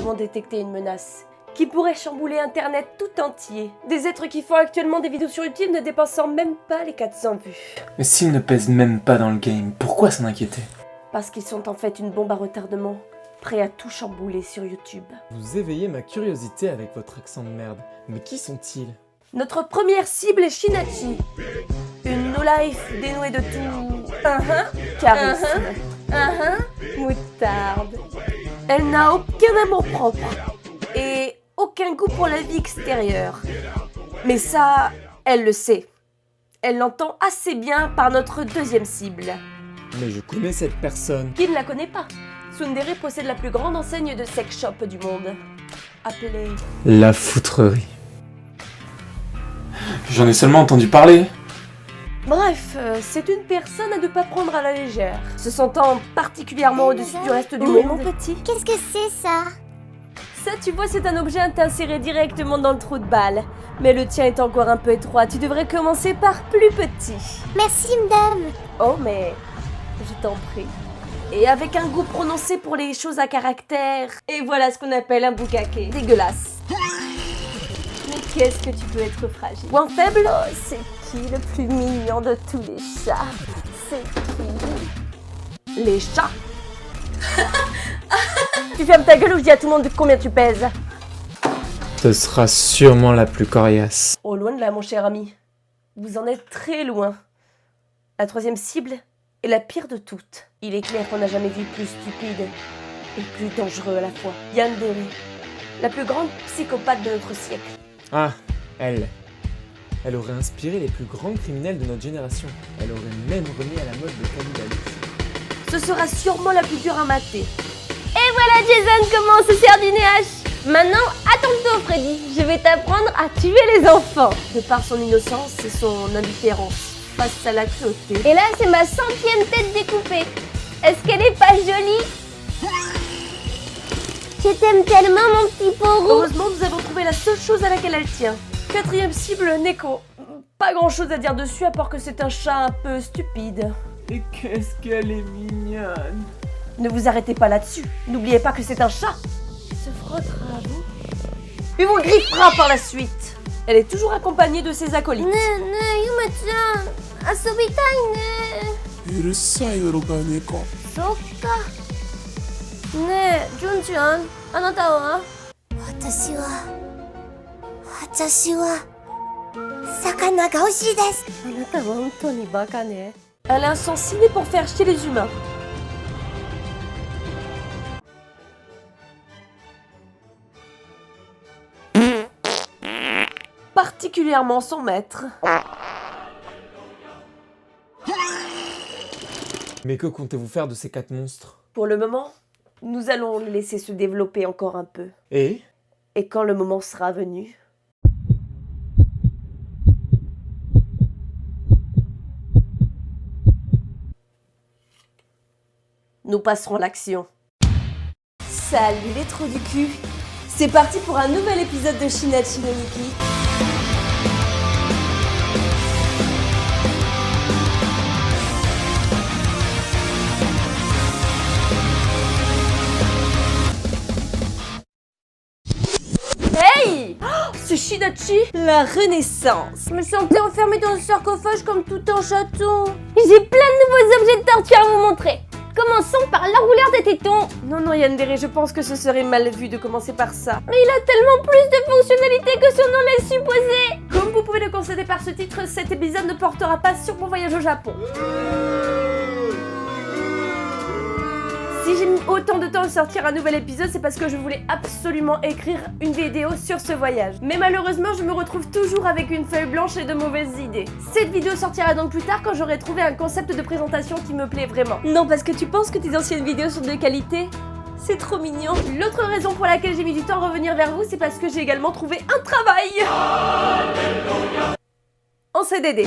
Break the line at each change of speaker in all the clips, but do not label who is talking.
avons détecté une menace qui pourrait chambouler Internet tout entier. Des êtres qui font actuellement des vidéos sur YouTube ne dépassant même pas les 400 vues.
Mais s'ils ne pèsent même pas dans le game, pourquoi s'en inquiéter?
Parce qu'ils sont en fait une bombe à retardement, prêts à tout chambouler sur YouTube.
Vous éveillez ma curiosité avec votre accent de merde. Mais qui sont-ils?
Notre première cible est Shinachi. Une no-life dénouée de tout... charisme. Moutarde. Elle n'a aucun amour propre. Et aucun goût pour la vie extérieure. Mais ça, elle le sait. Elle l'entend assez bien par notre deuxième cible.
Mais je connais cette personne.
Qui ne la connaît pas? Tsundere possède la plus grande enseigne de sex shop du monde. Appelée...
La foutrerie.
J'en ai seulement entendu parler.
Bref, c'est une personne à ne pas prendre à la légère. Se sentant particulièrement au-dessus du reste du monde.
Mon petit, qu'est-ce que c'est ça?
Ça, tu vois, c'est un objet à t'insérer directement dans le trou de balle. Mais le tien est encore un peu étroit, tu devrais commencer par plus petit.
Merci, madame.
Oh, mais... je t'en prie. Et avec un goût prononcé pour les choses à caractère. Et voilà ce qu'on appelle un bukake. Dégueulasse. Mais qu'est-ce que tu peux être fragile? Point faible? Oh, c'est qui le plus mignon de tous les chats? C'est qui? Les chats. Tu fermes ta gueule ou je dis à tout le monde combien tu pèses?
Ce sera sûrement la plus coriace.
Oh, loin de là, mon cher ami. Vous en êtes très loin. La troisième cible est la pire de toutes. Il est clair qu'on n'a jamais vu plus stupide et plus dangereux à la fois. Yandere, la plus grande psychopathe de notre siècle.
Ah, elle. Elle aurait inspiré les plus grands criminels de notre génération. Elle aurait même remis à la mode le cannibalisme.
Ce sera sûrement la plus dure à mater. Et voilà Jason, comment on se sert d'une hache. Maintenant, attends-toi Freddy, je vais t'apprendre à tuer les enfants. De par son innocence et son indifférence face à la cruauté. Et là, c'est ma 100e tête découpée. Est-ce qu'elle est pas jolie?
Je t'aime tellement, mon petit porou.
Heureusement, nous avons trouvé la seule chose à laquelle elle tient. Quatrième cible, Neko. Pas grand-chose à dire dessus à part que c'est un chat un peu stupide.
Et qu'est-ce qu'elle est mignonne.
Ne vous arrêtez pas là-dessus. N'oubliez pas que c'est un chat. Il se frottera à vous. Puis vous griffera par la suite. Elle est toujours accompagnée de ses acolytes.
Yuma-chan, asobitai ne.
うるさいだろうか猫。
そっか。ねえ、純ちゃん、あなたは？私は魚が欲しいです。
あなたは本当にバカね。Elle a un sens ciné pour faire chier les humains. Particulièrement son maître.
Mais que comptez-vous faire de ces 4 monstres?
Pour le moment, nous allons les laisser se développer encore un peu.
Et
quand le moment sera venu... nous passerons à l'action. Salut les trous du cul. C'est parti pour un nouvel épisode de Shinachi no Miki. Hey! Oh, c'est Shinachi, la renaissance.
Je me sentais enfermée dans un sarcophage comme tout un chaton.
J'ai plein de nouveaux objets de torture à vous montrer. Commençons par l'enrouleur de tétons. Non, Yandere, je pense que ce serait mal vu de commencer par ça.
Mais il a tellement plus de fonctionnalités que son nom laisse supposer.
Comme vous pouvez le constater par ce titre, cet épisode ne portera pas sur mon voyage au Japon. Si j'ai mis autant de temps à sortir un nouvel épisode, c'est parce que je voulais absolument écrire une vidéo sur ce voyage. Mais malheureusement, je me retrouve toujours avec une feuille blanche et de mauvaises idées. Cette vidéo sortira donc plus tard quand j'aurai trouvé un concept de présentation qui me plaît vraiment. Non, parce que tu penses que tes anciennes vidéos sont de qualité? C'est trop mignon. L'autre raison pour laquelle j'ai mis du temps à revenir vers vous, c'est parce que j'ai également trouvé un travail. Alléluia. En CDD.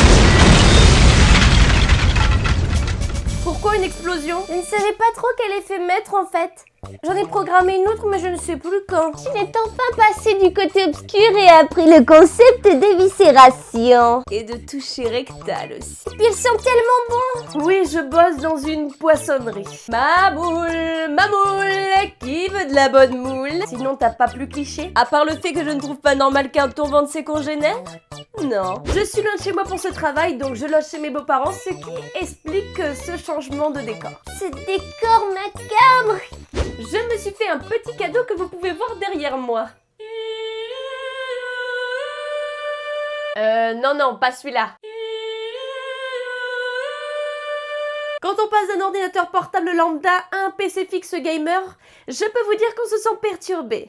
Pourquoi une explosion?
Je ne savais pas trop quel effet mettre en fait. J'en ai programmé une autre, mais je ne sais plus quand. Il est enfin passé du côté obscur et a appris le concept d'éviscération.
Et de toucher rectal aussi.
Puis ils sont tellement bons.
Oui, je bosse dans une poissonnerie. Ma moule, qui veut de la bonne moule? Sinon, t'as pas plus cliché? À part le fait que je ne trouve pas normal qu'un tour vende ses congénères? Non. Je suis loin de chez moi pour ce travail, donc je loge chez mes beaux-parents, ce qui explique ce changement de décor.
Ce décor macabre.
Je me suis fait un petit cadeau que vous pouvez voir derrière moi. Non, pas celui-là. Quand on passe d'un ordinateur portable lambda à un PC fixe gamer, je peux vous dire qu'on se sent perturbé.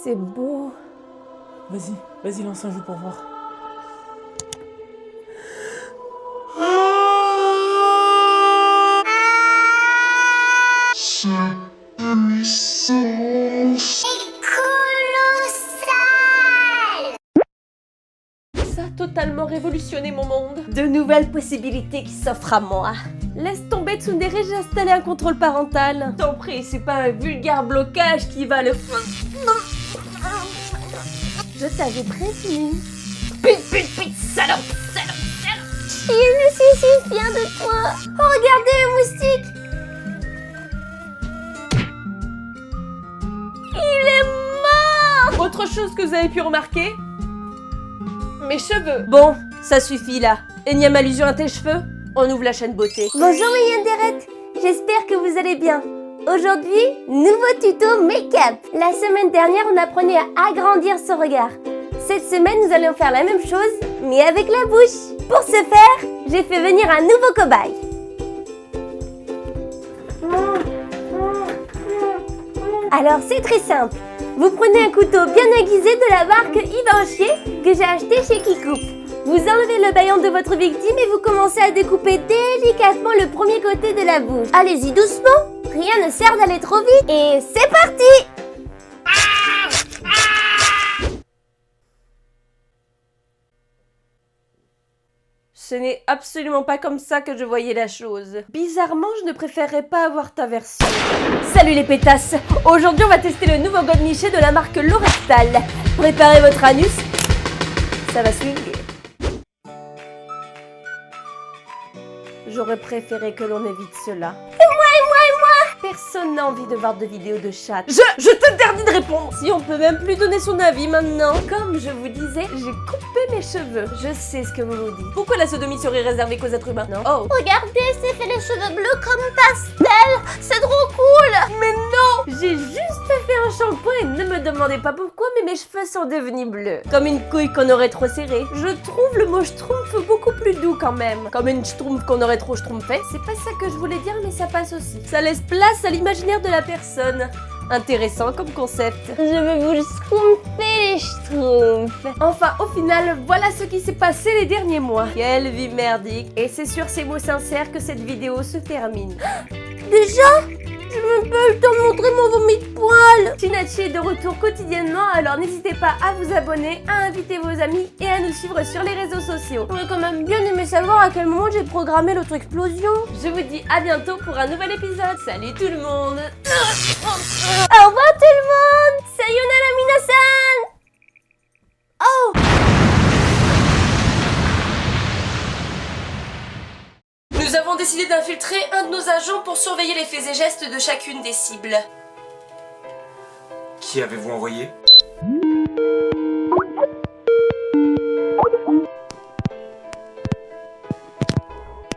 C'est beau.
Vas-y, lance un jeu pour voir.
Ça a totalement révolutionné mon monde. De nouvelles possibilités qui s'offrent à moi. Laisse tomber Tsundere, j'ai installé un contrôle parental. T'en prie, c'est pas un vulgaire blocage qui va le... Je t'avais prévenu. Pute, salope.
Il ne suis si fière de toi. Oh, regardez le moustique. Il est mort.
Autre chose que vous avez pu remarquer? Mes cheveux. Bon, ça suffit là. Énième allusion à tes cheveux? On ouvre la chaîne beauté.
Bonjour mes Yanderet. J'espère que vous allez bien. Aujourd'hui, nouveau tuto make-up. La semaine dernière, on apprenait à agrandir son regard. Cette semaine, nous allons faire la même chose, mais avec la bouche. Pour ce faire, j'ai fait venir un nouveau cobaye. Alors, c'est très simple. Vous prenez un couteau bien aiguisé de la marque Givenchy que j'ai acheté chez Kikoop. Vous enlevez le bâillon de votre victime et vous commencez à découper délicatement le premier côté de la bouche. Allez-y doucement, rien ne sert d'aller trop vite. Et c'est parti!
Ce n'est absolument pas comme ça que je voyais la chose. Bizarrement, je ne préférerais pas avoir ta version. Salut les pétasses! Aujourd'hui, on va tester le nouveau godemiché de la marque L'Orectal. Préparez votre anus. Ça va swinguer. J'aurais préféré que l'on évite cela. Et moi Personne n'a envie de voir de vidéos de chat. Je t'interdis de répondre. Si on peut même plus donner son avis maintenant. Comme je vous disais, j'ai coupé mes cheveux. Je sais ce que vous vous dites. Pourquoi la sodomie serait réservée qu'aux êtres humains? Non. Oh.
Regardez, c'est fait les cheveux bleus comme pastel. C'est trop cool.
Mais non! J'ai juste fait un shampoing et ne me demandez pas pourquoi, mais mes cheveux sont devenus bleus. Comme une couille qu'on aurait trop serrée. Je trouve le mot schtroumpf beaucoup plus doux quand même. Comme une schtroumpf qu'on aurait trop schtroumpfé. C'est pas ça que je voulais dire, mais ça passe aussi. Ça laisse place à l'imaginaire de la personne. Intéressant comme concept.
Je vais vous le schtroumpfer, les schtroumpfs.
Enfin, au final, voilà ce qui s'est passé les derniers mois. Quelle vie merdique. Et c'est sur ces mots sincères que cette vidéo se termine.
Déjà? Je n'ai même pas eu le temps de montrer mon vomi de poil.
Shinachi est de retour quotidiennement, alors n'hésitez pas à vous abonner, à inviter vos amis et à nous suivre sur les réseaux sociaux.
J'aurais quand même bien aimé savoir à quel moment j'ai programmé l'autre explosion.
Je vous dis à bientôt pour un nouvel épisode. Salut tout le monde.
Au revoir tout le monde. Sayonara minasan. Oh.
Nous avons décidé d'infiltrer un de nos agents pour surveiller les faits et gestes de chacune des cibles.
Qui avez-vous envoyé?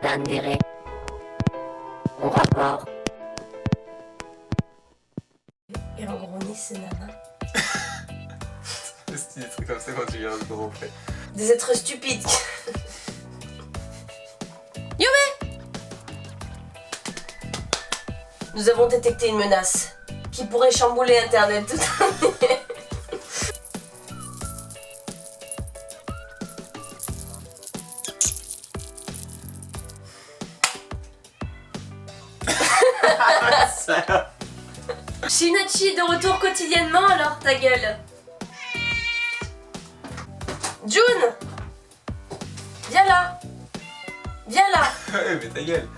Dandere. Au rapport.
Et en gros nez, c'est nana.
C'est des trucs comme ça quand tu viens de rentrer.
Des êtres stupides. Yume! Nous avons détecté une menace qui pourrait chambouler Internet tout entier. Shinachi est de retour quotidiennement, alors ta gueule. June! Viens là.
Ouais, mais ta gueule.